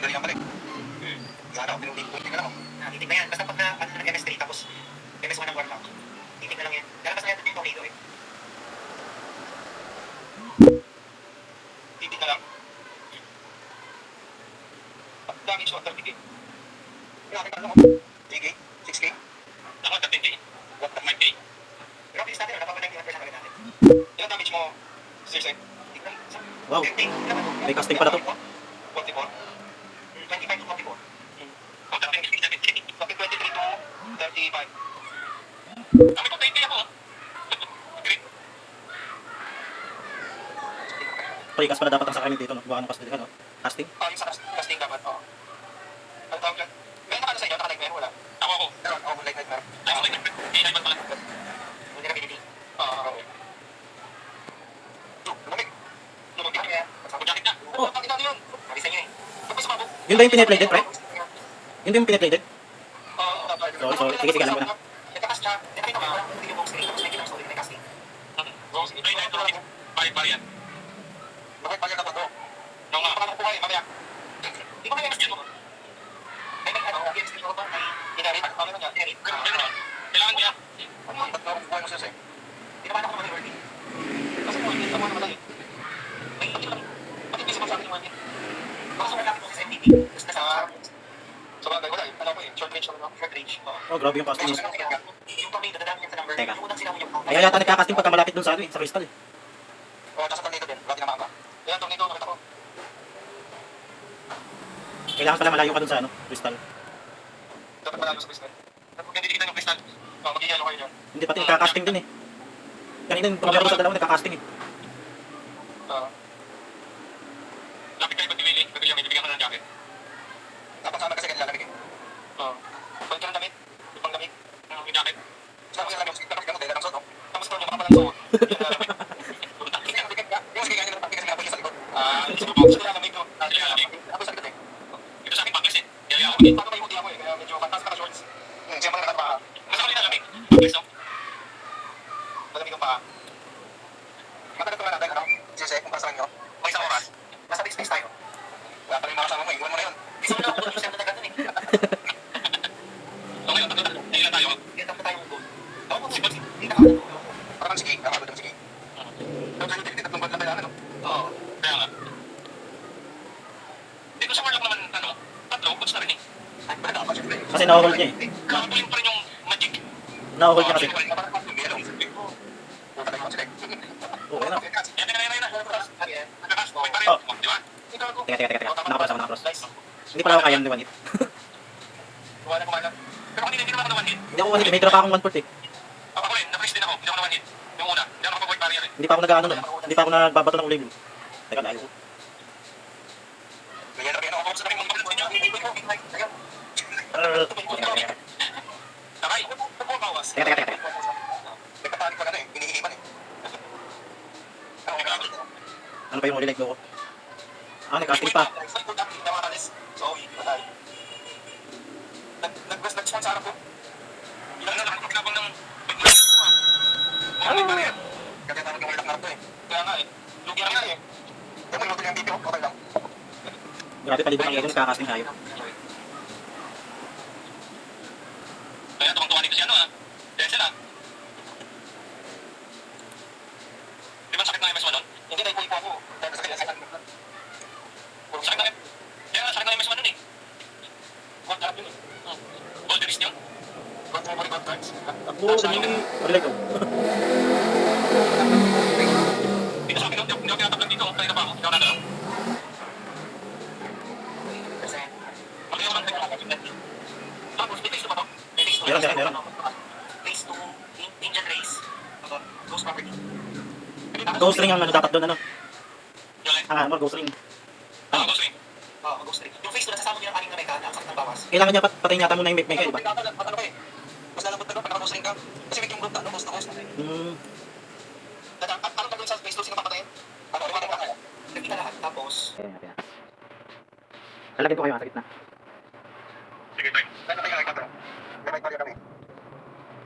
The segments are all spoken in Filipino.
Madali ang balik. Sana, pinuli-punti ka lang. Titig na yan. Basta pag nag-MS3 tapos MS1 ang warlock. Titig na lang yan. Lalabas na yan yung tornado eh. Titig na lang. Damage on 30k. Grabe ka lang ako. 3k? 6k? Ako, 13k. 5k. Pero please natin, napapagay yung number sa kagad natin. Ilang damage mo, Sir Sen? Wow. May casting pala to. 44? 25 to 44. Oh, 13k, 17k. Bakit 23 to 35? Kami po 10k ako. Great. Parikas pala dapat ang sakamin dito, no? Buka ng casting, ano? Casting? Yung sa casting dapat, oo. Ang tawag yan? May nakano sa inyo, naka-like meron, wala? Ako. Meron, ako like meron. Ay, so, like, pala. Vulnerability. Oo. Lumamig. Lumamig ka. Jacket na. Oh. Ang ina yun. Sabi sa inyo eh. Tapos sumabog. Yun ba yung piniplated, pre? Yun ba yung piniplated? Oo, dapat. Sorry. Sige, alam ko na. Nagkakas siya. Nakita ko walang video box screen. Tapos nakikita ko solid na casting. Ay, na ito. Bari yan. Bakit pagyan na ba to? No nga. Paano ko kuha eh, mamaya. Di ba may MS3 mo? Ay, may ano, MS3 mo ba? Ay, Inarit? Ano na niya? Inarit. Kailangan mo yan. Ano ang tatlo ang kuha mo, Sir Sen? Di naman ako naman yung working. Kasi kung hindi naman naman eh. May hindi naman. Ba't hindi sa akin yung one Baka sa malapit mo sa MVP. Tapos nasa Sa bagay, wala eh. Ano ko eh, short range lang. short range. Oh, grabe yung casting. Yung tornado, dadami yan sa number. Teka. Yung unang sinabi yung count. Kaya yata nagka-casting pagka malapit dun sa ano eh, sa crystal eh. Oo, nasa tornado din. Wala tinamaan ka. Yan, tornado, nakita ko. Kailangan pala malayo ka dun sa ano, crystal. Dapat malalo sa crystal. Kung hindi dikita yung crystal, magiging ano kayo dyan. Hindi pati nagka-casting din eh. Kanina yung pumabaro sa dalawa, nagka-casting eh. Lapit kayo pag-ibili. Pag-ibili, may bibigyan ko ng jacket. Dapat sana kasi kanila lamig eh. Pag ka ng damit, yung pang damit, Yung jacket. sabi ko sa lamig, tapos gamot eh, lang suot. Tapos kung yung mga palang suot, yung lamig. Hindi ang bigat ka. Yung sige nga nila tapos kasi nga sa likod. Gusto ko lamig doon. Ako sa likod eh. Ito sa akin, panglis eh. Kaya ako din. Paano may hoodie ako eh, kaya medyo pantas ka shorts. Siya mga nakatabaha. Mas ako din na lamig. Panglis, no? Malamig ang paa. Matagal ko na natin, ano? Sisi, kung para sa inyo. May isang oras. Nasa base space tayo. Wala pa rin mga kasama mo, iwan mo na yun. Isa mo na ako doon yung siyempre na gano'n eh. So ngayon, tatlo. Ilan tayo? Kaya tapos tayong goal. Ako kung Sipag. hindi nakakano. Parang sige, nakakagod ang sige. Tapos sa'yo din, tatlong buwan na kailangan, no? Oo. Kaya nga. Dito sa Warlock naman, ano, tatlo, goods na rin eh. Ay, wala ako syempre. Kasi na-hold niya eh. Kakabuhin pa rin yung magic. Na-hold niya kasi. Parang yung yellow. Puta na yung sila. Okay na. Yan na. Sabi yan. Nakakas, okay pa rin. Oh. Di ba? Teka. Nakapros. Hindi pala ako kaya ng 1 hit. Kumala. Pero kanina hindi naman ako na one hit. Hindi ako 1 hit, may drop akong 1 port eh. Ako rin, na-freeze din ako. Hindi ako na one hit. Yung una, hindi ako nakapag-void barrier eh. Hindi pa ako nag-ano nun. Hindi pa ako nagbabato ng kulay blue. Teka, layo ko. Ganyan na ako sa mga mga ninyo. Sakay, bawas. Teka. Nagkatarik pa na eh, hinihiman eh. Ano pa yung huli leg ko? Ah, nag-casting pa. Nag-spawn sa harap ko. Ilan na nakakabang ng Ano ba barrier? Kaya tawag yung malak na harap to eh. Kaya nga eh. Lugi Kaya kami nga eh. Kaya mo inutin yung BP ko, okay lang. Grabe palibot ang ego, nagka-casting tayo. Kaya tuwang-tuwa nito si ano ah. Denzel ah. Di ba sakit na MS1 nun? Hindi na ipo ako. Dahil sa kanya, sakit na. Sakit na Kaya nga sakit na MS1 nun eh. Gold harap yun eh. Gold wrist yun. Gold over gold cards. Ako, huli leg ko. Dito sa akin, hindi ako tinatablan dito. Kanina pa ako, hindi ako nagalaw. Kasi, Ano yung mga tapos, may phase 2 pa to? May phase 2. Meron. Phase 2, Angel Race. Ghost Property. Ghost ring ang ano dapat doon, ano? Yung like, Ah, ghost ring. Ghost ring. Oo, Ghost Ring. Yung phase 2, nasasama nyo ng aling na mecha na ang sakit ng bawas. Kailangan niya patayin yata muna yung mecha, di ba? Patalo ka eh. Mas lalambot na doon, pag nakakosring ka. Kasi may yung group na, ano, host na host. Anong gagawin sa space 2, sino papatayin? Ano, iwanan ka kaya? Nagkita lahat. Tapos, Lalagyan ko kayo, sa gitna. Sige, tayo. Kaya tayo kay Patro. Kaya kay kami.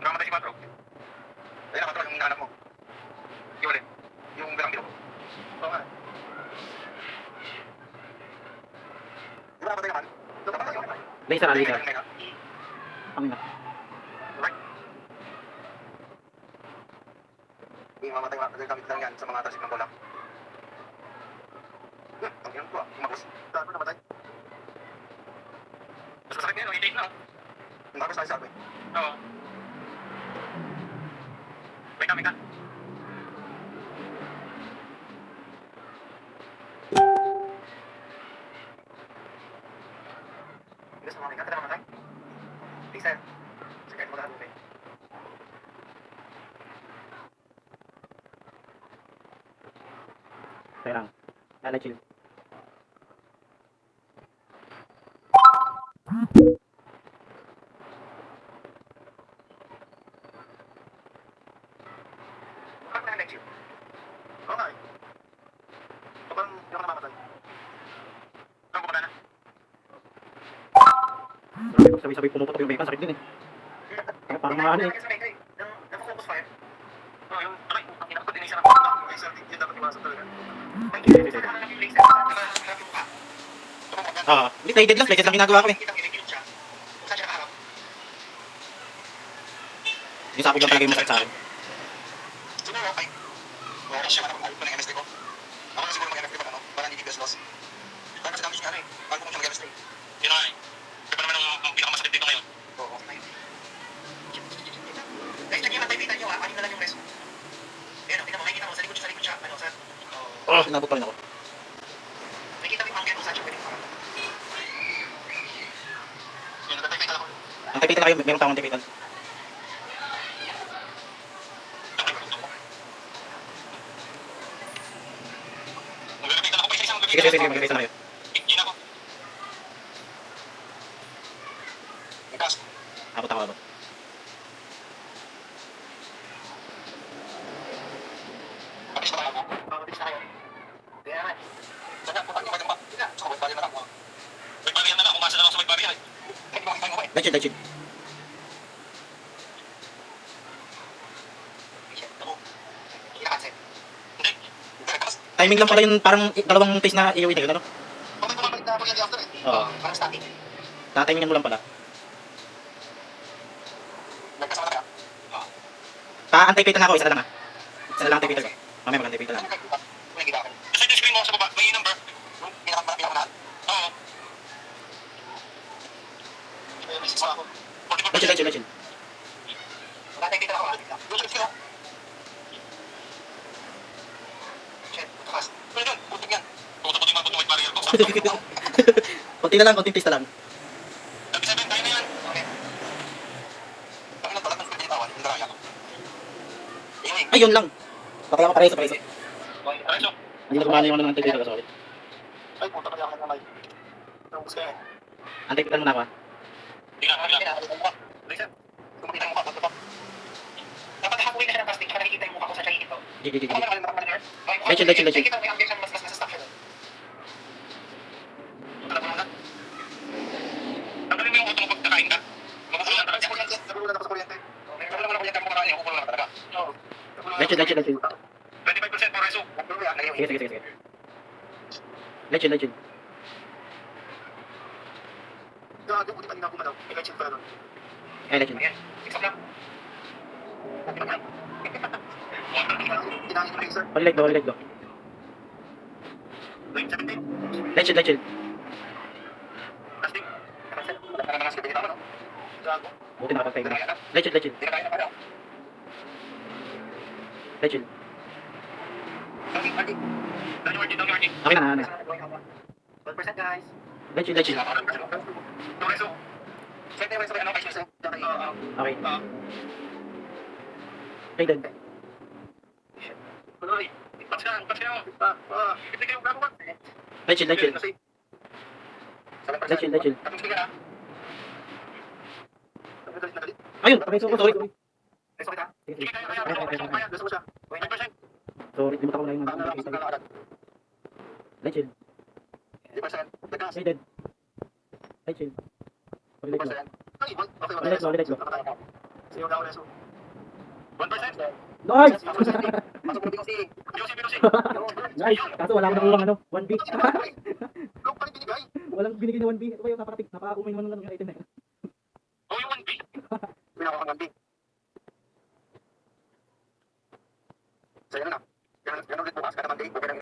Nakamatay si Patro. Ayun na, Patro, yung hinahanap mo. Yung ulit. Yung bilang bilo. Oo nga. Di ba napatay na Laser, laser. Kami na. Hindi mamatay gamit lang yan sa mga tasik ng bola. Ang yan ko umabos. Saan namatay? Mas masakit ngayon, 88 na. Umabos tayo sabi. Oo. May ka. Gusto mo mga ka namatay? Lisa. Sige, mo na rin. Kaya lang. Lala chill. Bakit na lecture? Oo nga eh. Parang hindi ako namamatay. Saan pumunta na? Grabe pag sabi-sabi pumuputok yung bacon, sakit din eh. Kaya parang mga ano eh. Sa bengay. Nang focus fire. Oo, yung aray, ang ina ko din isa na. Ay, sir, yun dapat iwasan talaga. Ay, hindi sa kanang yung laser. Sa harap yung pa. Hindi, plated lang ginagawa ko eh. Kita yung siya. Kung saan siya nakaharap. Yung sapig lang talaga yung masakit sa akin. Siguro, okay. Okay, siya manapag ko ng MST ko. Ako na siguro mag-MST pa ano, para hindi biglas loss. Kaya kasi damage nga rin. Bago mo siya mag-MST. Yun na eh. Kaya pa naman ang pinakamasakit dito ngayon. Oo. Guys, check yung matay-bitan nyo ha. Anin na lang yung reso. Ayan o, tingnan mo. Makikita mo. Sa likod siya. Ano, sa... Oh, inabot pa rin ako. Makikita mo yung angle kung saan siya pwedeng parang. Yun, nagtatay-tay ako. Ang tapitan na kayo, meron pa akong tapitan. Magagapitan ako pa isa-isang Sige, sige, sige, magkakaisa na kayo. Yun ako. Ikas. Abot ako, abot. Kapis pa ako. Mabilis na kayo. Kaya nga. Saka, putang yung bagay pa. Sa kabot bali na lang. May bariyan na lang. Umasa na lang sa may bariyan eh. Hindi makikita mo eh. Light shield. Shit. Ako. Kinakansel. Hindi. Ikas. Timing lang pala yung parang dalawang phase na iuwi na ano? Oh, may bumabalik na ako yan di after eh. Oo. Parang static. Tatimingan mo lang pala. Nagkasama na kaya. Pa-antipitan ako, isa na lang ah. Isa na lang antipitan ko. Mamaya mag-antipitan lang. Kung nakikita ako. Sa side screen mo sa baba, may number. Pinakamanaan. Oo. May sisa ako. 44%. Light shield. Magkatay-bitan ako. Yung sa'yo. Shit. Tukas. Ano yun? Putik yan. Puto-puto yung mga buto, may barrier ko. Konti na lang, konting phase na lang. 37, tayo na yan. Okay. Ang ilan talagang pwede itawan. Yung daraya. Ining. Ayun lang. Patay ako pareso. Diretso. Hindi na kumana yung ano ng antipitan ko, sorry. Ay, puta kaya ako ng kamay. Ang gusto yan. Antipitan muna ako ah. Tingnan. Listen. Kumakita yung mukha. Ba't Dapat hakuin na siya ng plastic. Para nakikita yung mukha kung saan siya hihito. Gigi. Ano naman yung Light shield. Nakikita mo yung angle siya mas nasa-stuck siya doon. Alam mo na. Tanggalin mo yung auto mo pagkakain ka. Mabubulan talaga. Nagulat ako sa kuryente. Meron naman ako yan kung kumakain. Kukulang na talaga. Oo. Light shield. 25% for reso. Sige. Light shield. Gago, buti pa hindi na gumalaw. May light shield pala nun. Light shield. Ayan. Exam lang. Kinain yung laser. Holy light daw. Wait, 17. Light shield. Plastic. Wala ka naman ang sige tama, no? Gago. Buti nakapag-time. Daraya na. Light shield. Hindi na kaya na pala. Light shield. Down yung RG, down yung RG. Okay na. 12% guys. Light shield. Yung reso. Siyempre, may sabay ano, kay Shilsen. Okay. Faded. Tuloy. Patch ka mo. Hindi kayo gagawa. Light shield. Light shield. Tapos ka na. Galit na galit. Ayun, pareso ko. Sorry. Reso kita. Sige, kaya. Reso ko siya. 5%. Sorry, limutan ko na yung Paano lang gusto ka agad? Light shield. 10%. Tagas. Faded. Light shield. Holy light 2%. Ay, wag. Okay, wala. Ulit, ulit, ulit. Sino daw reso? 1%. Nice! Pasok mo si. Pinusi. Nice! Kaso wala ko nakuha ano, 1 beat. Look pa rin binigay. Walang binigay na 1B. Ito ba yung napaka-umay naman ng item na yun? Oh, yung 1B. Pinakakamandi. So, yun na. Yan ulit bukas, kada Monday, okay lang